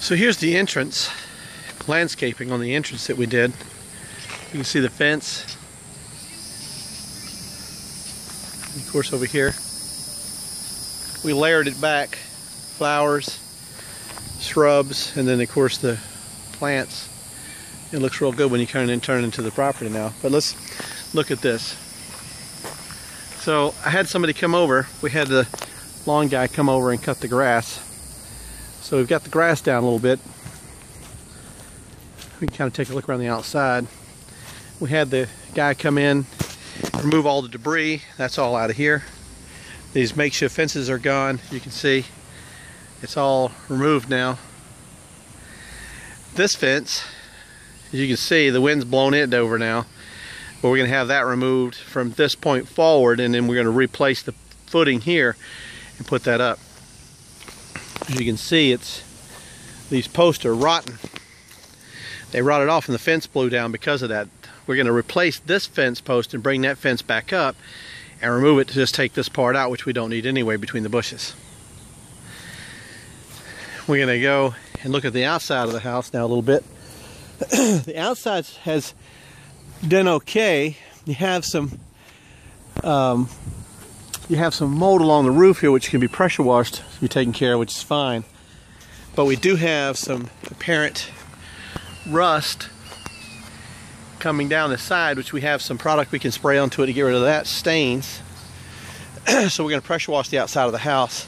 So here's the entrance, landscaping on the entrance that we did. You can see the fence. And of course over here, we layered it back, flowers, shrubs, and then of course the plants. It looks real good when you kind of turn it into the property now. But let's look at this. So I had somebody come over. We had the lawn guy come over and cut the grass. So we've got the grass down a little bit. We can kind of take a look around the outside. We had the guy come in, remove all the debris. That's all out of here. These makeshift fences are gone. You can see it's all removed now. This fence, as you can see, the wind's blown it over now. But we're going to have that removed from this point forward, and then we're going to replace the footing here and put that up. As you can see, these posts are rotten. They rotted off and the fence blew down because of that. We're going to replace this fence post and bring that fence back up and remove it to just take this part out, which we don't need anyway, between the bushes. We're going to go and look at the outside of the house now a little bit. The outside has done okay. You have some mold along the roof here, which can be pressure washed to be taken care of, which is fine. But we do have some apparent rust coming down the side, which we have some product we can spray onto it to get rid of that stains. So we're going to pressure wash the outside of the house,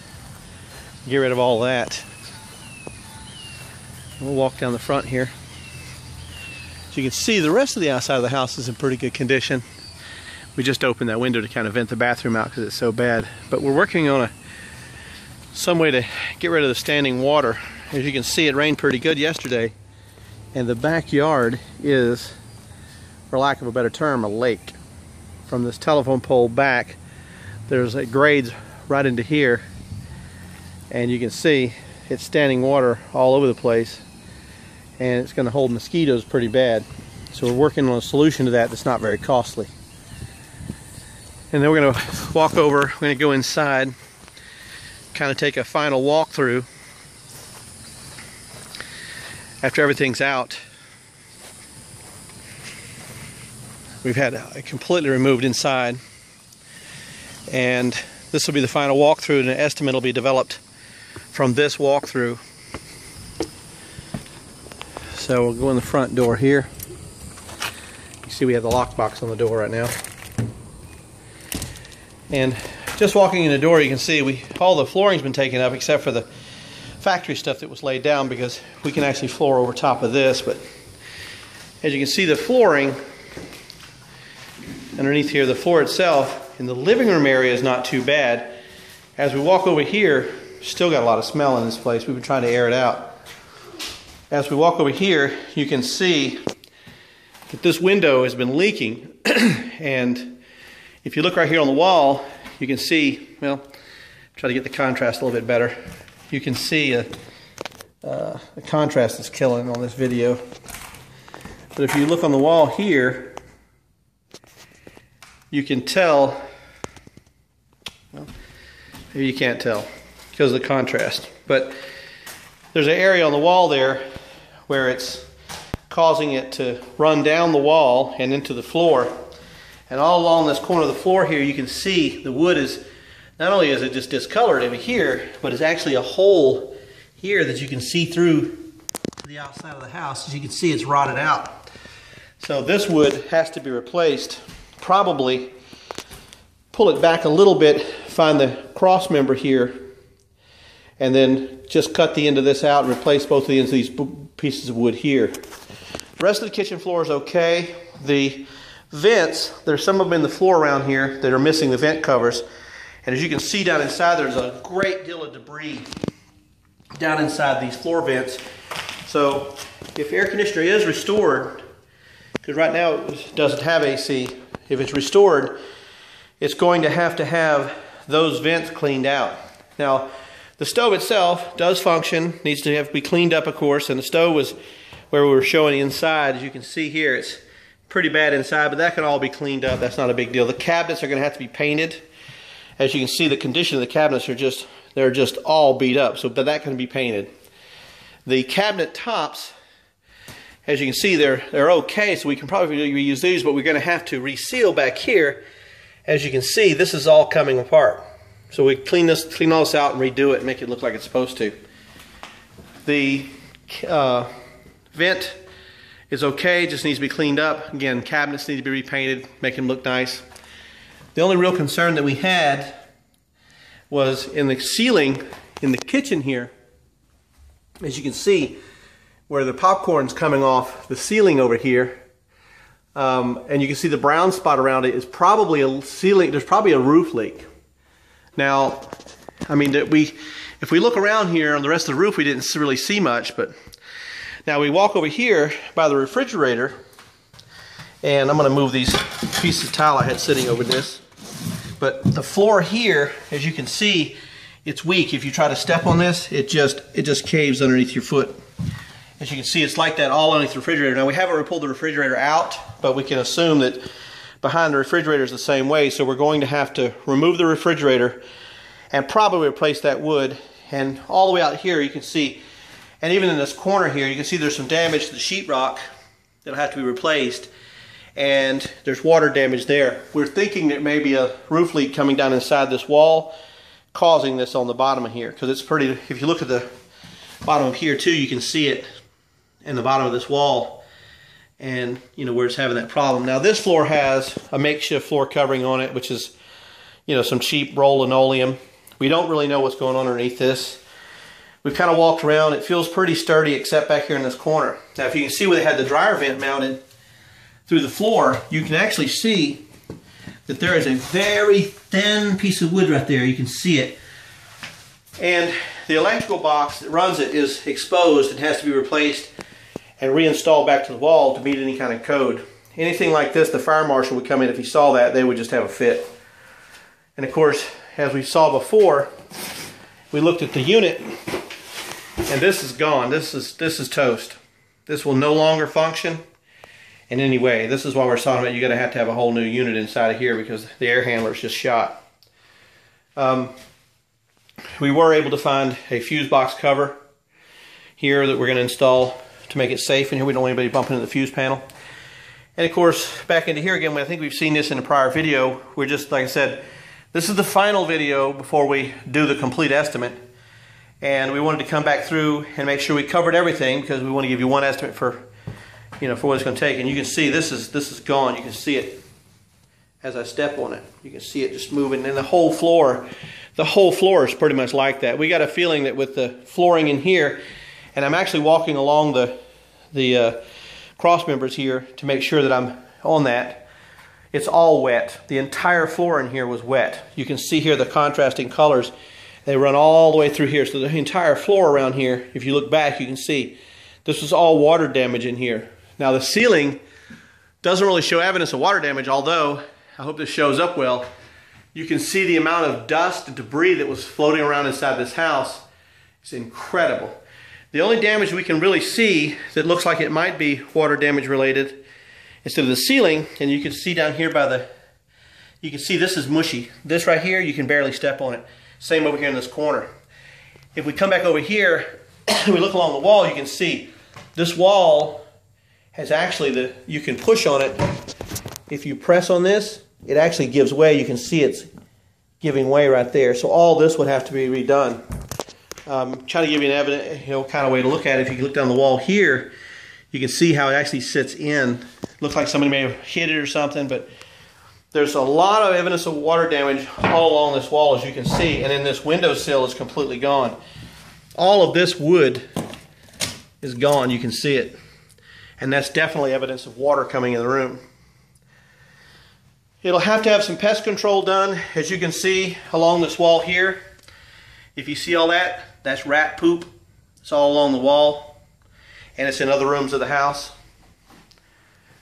get rid of all that. We'll walk down the front here. As you can see, the rest of the outside of the house is in pretty good condition. We just opened that window to kind of vent the bathroom out because it's so bad. But we're working on some way to get rid of the standing water. As you can see, it rained pretty good yesterday. And the backyard is, for lack of a better term, a lake. From this telephone pole back, there's grades right into here. And you can see it's standing water all over the place. And it's going to hold mosquitoes pretty bad. So we're working on a solution to that that's not very costly. And then we're going to walk over, we're going to go inside, kind of take a final walkthrough after everything's out. We've had it completely removed inside, and this will be the final walkthrough, and an estimate will be developed from this walkthrough. So we'll go in the front door here. You see we have the lockbox on the door right now. And just walking in the door, you can see all the flooring's been taken up except for the factory stuff that was laid down, because we can actually floor over top of this. But as you can see, the flooring underneath here, the floor itself in the living room area is not too bad. As we walk over here, still got a lot of smell in this place. We've been trying to air it out. As we walk over here, you can see that this window has been leaking. And if you look right here on the wall, you can see, well, try to get the contrast a little bit better. You can see the contrast is killing on this video. But if you look on the wall here, you can tell, well, maybe you can't tell because of the contrast. But there's an area on the wall there where it's causing it to run down the wall and into the floor. And all along this corner of the floor here, you can see the wood is, not only is it just discolored over here, but it's actually a hole here that you can see through to the outside of the house. As you can see, it's rotted out. So this wood has to be replaced. Probably pull it back a little bit, find the cross member here, and then just cut the end of this out and replace both of the ends of these pieces of wood here. The rest of the kitchen floor is okay. The vents, there's some of them in the floor around here that are missing the vent covers. And as you can see down inside, there's a great deal of debris down inside these floor vents. So if air conditioner is restored, because right now it doesn't have AC, if it's restored, it's going to have those vents cleaned out. Now, the stove itself does function, needs to be cleaned up, of course, and the stove was where we were showing inside. As you can see here, it's pretty bad inside, but that can all be cleaned up. That's not a big deal. The cabinets are going to have to be painted. As you can see, the condition of the cabinets are just all beat up, but that can be painted. The cabinet tops, as you can see, they're okay, so we can probably reuse these, but we're going to have to reseal back here. As you can see, this is all coming apart. So we clean all this out and redo it and make it look like it's supposed to. The vent is okay, just needs to be cleaned up. Again, cabinets need to be repainted, make them look nice. The only real concern that we had was in the ceiling in the kitchen here. As you can see, where the popcorn's coming off the ceiling over here, and you can see the brown spot around it is probably a ceiling. There's probably a roof leak. Now, I mean, if we look around here on the rest of the roof, we didn't really see much. But now we walk over here by the refrigerator, and I'm going to move these pieces of tile I had sitting over this. But the floor here, as you can see, it's weak. If you try to step on this, it just caves underneath your foot. As you can see, it's like that all underneath the refrigerator. Now, we haven't pulled the refrigerator out, but we can assume that behind the refrigerator is the same way. So we're going to have to remove the refrigerator and probably replace that wood. And all the way out here, you can see, and even in this corner here, you can see there's some damage to the sheetrock that'll have to be replaced. And there's water damage there. We're thinking there may be a roof leak coming down inside this wall, causing this on the bottom of here, because it's pretty. If you look at the bottom of here too, you can see it in the bottom of this wall, and you know where it's having that problem. Now this floor has a makeshift floor covering on it, which is, you know, some cheap roll linoleum. We don't really know what's going on underneath this. We've kind of walked around. It feels pretty sturdy, except back here in this corner. Now if you can see where they had the dryer vent mounted through the floor, you can actually see that there is a very thin piece of wood right there. You can see it. And the electrical box that runs it is exposed and has to be replaced and reinstalled back to the wall to meet any kind of code. Anything like this, the fire marshal would come in. If he saw that, they would just have a fit. And of course, as we saw before, we looked at the unit, and this is gone. This is toast. This will no longer function in any way. This is why we're talking about you're going to have a whole new unit inside of here, because the air handler is just shot. We were able to find a fuse box cover here that we're going to install to make it safe in here. We don't want anybody bumping into the fuse panel. And of course, back into here again, I think we've seen this in a prior video. We're just, like I said, this is the final video before we do the complete estimate. And we wanted to come back through and make sure we covered everything, because we want to give you one estimate for, you know, for what it's going to take. And you can see this is gone. You can see it as I step on it. You can see it just moving, and the whole floor is pretty much like that. We got a feeling that with the flooring in here, and I'm actually walking along the cross members here to make sure that I'm on that. It's all wet. The entire floor in here was wet. You can see here the contrasting colors. They run all the way through here. So the entire floor around here, if you look back, you can see this was all water damage in here. Now the ceiling doesn't really show evidence of water damage, although I hope this shows up well. You can see the amount of dust and debris that was floating around inside this house. It's incredible. The only damage we can really see that looks like it might be water damage related is to the ceiling, and you can see down here you can see this is mushy. This right here, you can barely step on it. Same over here in this corner. If we come back over here, we look along the wall, you can see this wall has actually you can push on it. If you press on this, it actually gives way. You can see it's giving way right there. So all this would have to be redone. Trying to give you an evident, kind of way to look at it. If you look down the wall here, you can see how it actually sits in. Looks like somebody may have hit it or something, but there's a lot of evidence of water damage all along this wall, as you can see. And then this windowsill is completely gone. All of this wood is gone. You can see it. And that's definitely evidence of water coming in the room. It'll have to have some pest control done, as you can see along this wall here. If you see all that, that's rat poop. It's all along the wall, and it's in other rooms of the house.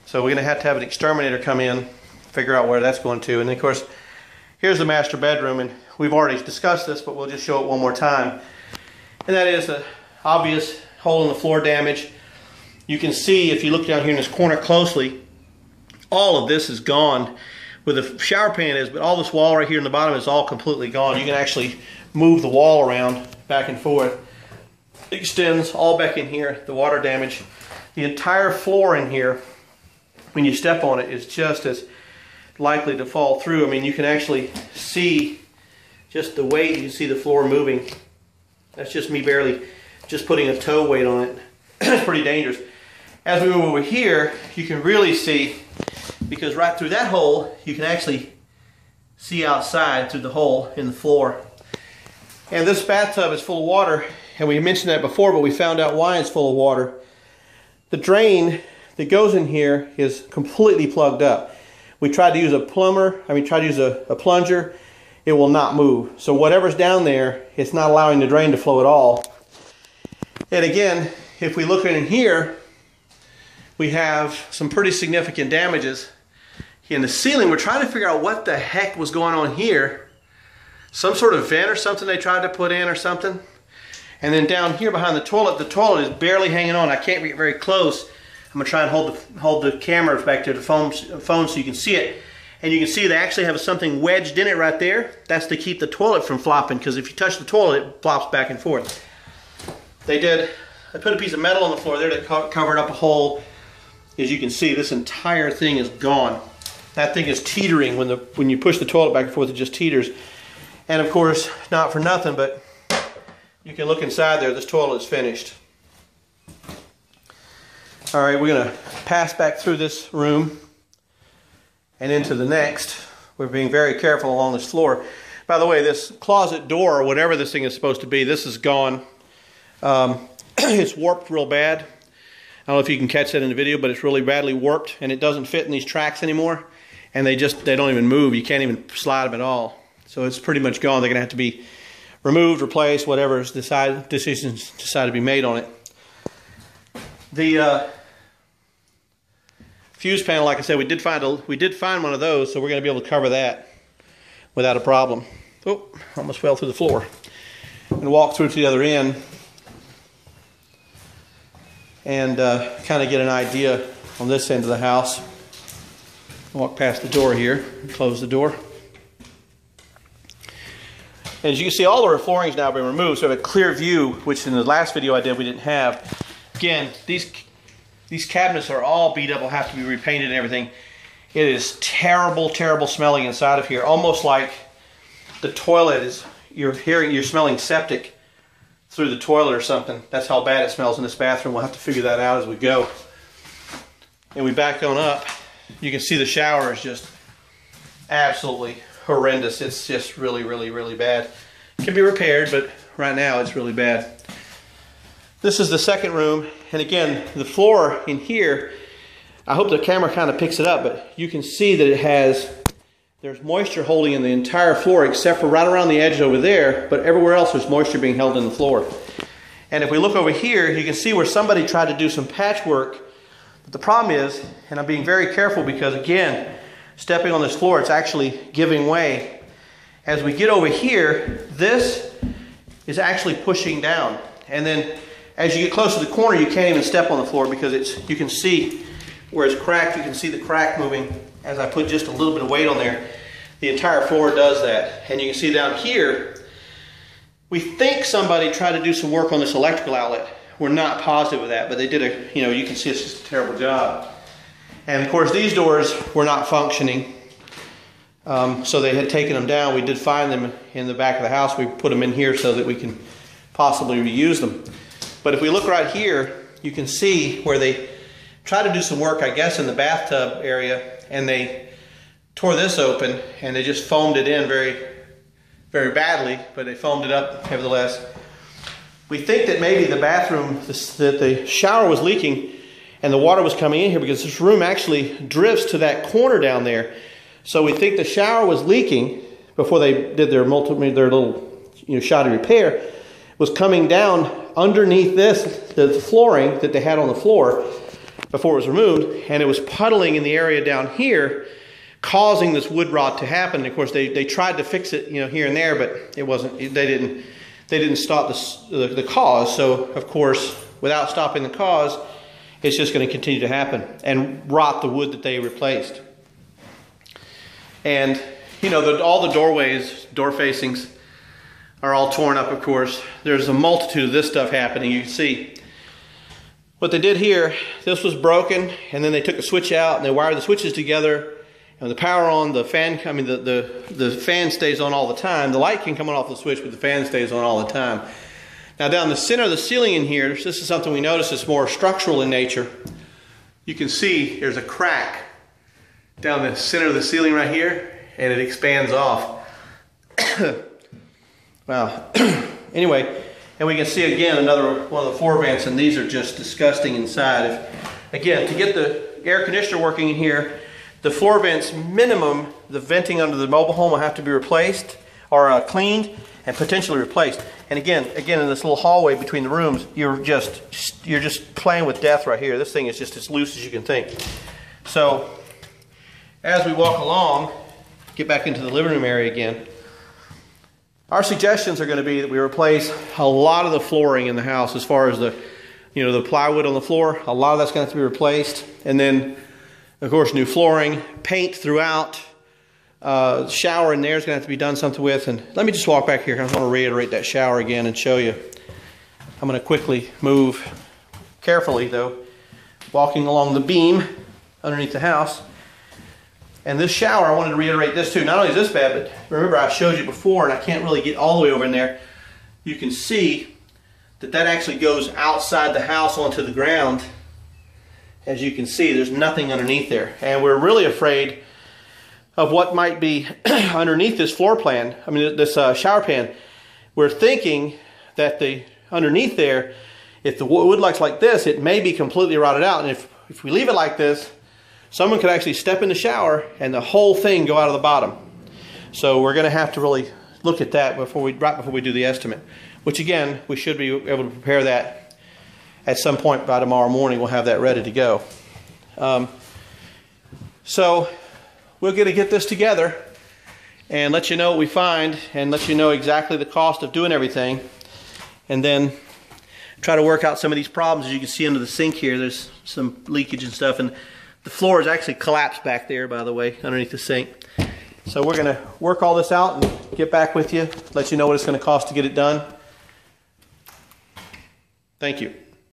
So we're going to have an exterminator come in, figure out where that's going to. And of course, here's the master bedroom, and we've already discussed this, but we'll just show it one more time. And that is an obvious hole in the floor damage. You can see, if you look down here in this corner closely, all of this is gone. Where the shower pan is, but all this wall right here in the bottom is all completely gone. You can actually move the wall around back and forth. extends all back in here, the water damage. The entire floor in here, when you step on it, is just as likely to fall through. I mean, you can actually see just the weight. You can see the floor moving. That's just me barely just putting a toe weight on it. It's pretty dangerous. As we move over here, you can really see, because right through that hole, you can actually see outside through the hole in the floor. And this bathtub is full of water, and we mentioned that before, but we found out why it's full of water. The drain that goes in here is completely plugged up. We tried to use a plunger, it will not move. So whatever's down there, it's not allowing the drain to flow at all. And again, if we look in here, we have some pretty significant damages. In the ceiling, we're trying to figure out what the heck was going on here. Some sort of vent or something they tried to put in or something. And then down here behind the toilet is barely hanging on. I can't get very close. I'm going to try and hold the camera back to the phone so you can see it. And you can see they actually have something wedged in it right there. That's to keep the toilet from flopping, because if you touch the toilet, it flops back and forth. I put a piece of metal on the floor there that covered up a hole. As you can see, this entire thing is gone. That thing is teetering. When you push the toilet back and forth, it just teeters. And of course, not for nothing, but you can look inside there. This toilet is finished. All right, we're going to pass back through this room and into the next. We're being very careful along this floor. By the way, this closet door, or whatever this thing is supposed to be, this is gone. It's warped real bad. I don't know if you can catch that in the video, but it's really badly warped, and it doesn't fit in these tracks anymore. And they don't even move. You can't even slide them at all. So it's pretty much gone. They're going to have to be removed, replaced, whatever decisions decide to be made on it. The fuse panel, like I said, we did find one of those, so we're going to be able to cover that without a problem. Oh, almost fell through the floor. And walk through to the other end and kind of get an idea on this end of the house. Walk past the door here and close the door. As you can see, all the floorings now have been removed, so we have a clear view, which in the last video I did we didn't have. Again, these cabinets are all beat up, will have to be repainted and everything. It is terrible, terrible smelling inside of here. Almost like the toilet is, you're smelling septic through the toilet or something. That's how bad it smells in this bathroom. We'll have to figure that out as we go. And we back on up. You can see the shower is just absolutely horrendous. It's just really, really, really bad. It can be repaired, but right now it's really bad. This is the second room, and again, the floor in here, I hope the camera kind of picks it up, but you can see that there's moisture holding in the entire floor except for right around the edge over there, but everywhere else there's moisture being held in the floor. And if we look over here, you can see where somebody tried to do some patchwork, but the problem is, and I'm being very careful because again, stepping on this floor, it's actually giving way. As we get over here, this is actually pushing down, and then as you get close to the corner, you can't even step on the floor because you can see where it's cracked. You can see the crack moving as I put just a little bit of weight on there. The entire floor does that. And you can see down here, we think somebody tried to do some work on this electrical outlet. We're not positive of that, but they did you can see it's just a terrible job. And of course, these doors were not functioning. So they had taken them down. We did find them in the back of the house. We put them in here so that we can possibly reuse them. But if we look right here, you can see where they tried to do some work, I guess, in the bathtub area, and they tore this open, and they just foamed it in very, very badly, but they foamed it up nevertheless. We think that maybe the bathroom, that the shower was leaking, and the water was coming in here because this room actually drifts to that corner down there. So we think the shower was leaking before they did their little shoddy repair, was coming down underneath the flooring that they had on the floor before it was removed, and it was puddling in the area down here, causing this wood rot to happen. And of course, they tried to fix it, here and there, but it wasn't. They didn't stop the cause. So of course, without stopping the cause, it's just going to continue to happen and rot the wood that they replaced. And all the doorways, door facings, are all torn up, of course. There's a multitude of this stuff happening. You can see what they did here. This was broken, and then they took the switch out and they wired the switches together. And the power on, the fan, I mean the fan stays on all the time. The light can come on off the switch, but the fan stays on all the time. Now down the center of the ceiling in here, this is something we notice is more structural in nature. You can see there's a crack down the center of the ceiling right here, and it expands off. Wow. Anyway, and we can see again another one of the floor vents, and these are just disgusting inside. Again, to get the air conditioner working in here, the floor vents minimum, the venting under the mobile home will have to be replaced or cleaned and potentially replaced. And again in this little hallway between the rooms, you're just playing with death right here. This thing is just as loose as you can think. So as we walk along, get back into the living room area again, our suggestions are going to be that we replace a lot of the flooring in the house, as far as the plywood on the floor. A lot of that's going to have to be replaced, and then of course new flooring, paint throughout. Shower in there is going to have to be done something with. And let me just walk back here. I want to reiterate that shower again and show you. I'm going to quickly move carefully though, walking along the beam underneath the house. And this shower, I wanted to reiterate this too. Not only is this bad, but remember I showed you before, and I can't really get all the way over in there. You can see that actually goes outside the house onto the ground. As you can see, there's nothing underneath there. And we're really afraid of what might be underneath this floor plan. I mean, this shower pan. We're thinking that underneath there, if the wood looks like this, it may be completely rotted out. And if we leave it like this, someone could actually step in the shower and the whole thing go out of the bottom. So we're going to have to really look at that right before we do the estimate. Which again, we should be able to prepare that at some point by tomorrow morning. We'll have that ready to go. So we're going to get this together and let you know what we find, and let you know exactly the cost of doing everything, and then try to work out some of these problems. As you can see under the sink here, there's some leakage and stuff, and the floor is actually collapsed back there, by the way, underneath the sink. So we're going to work all this out and get back with you, let you know what it's going to cost to get it done. Thank you.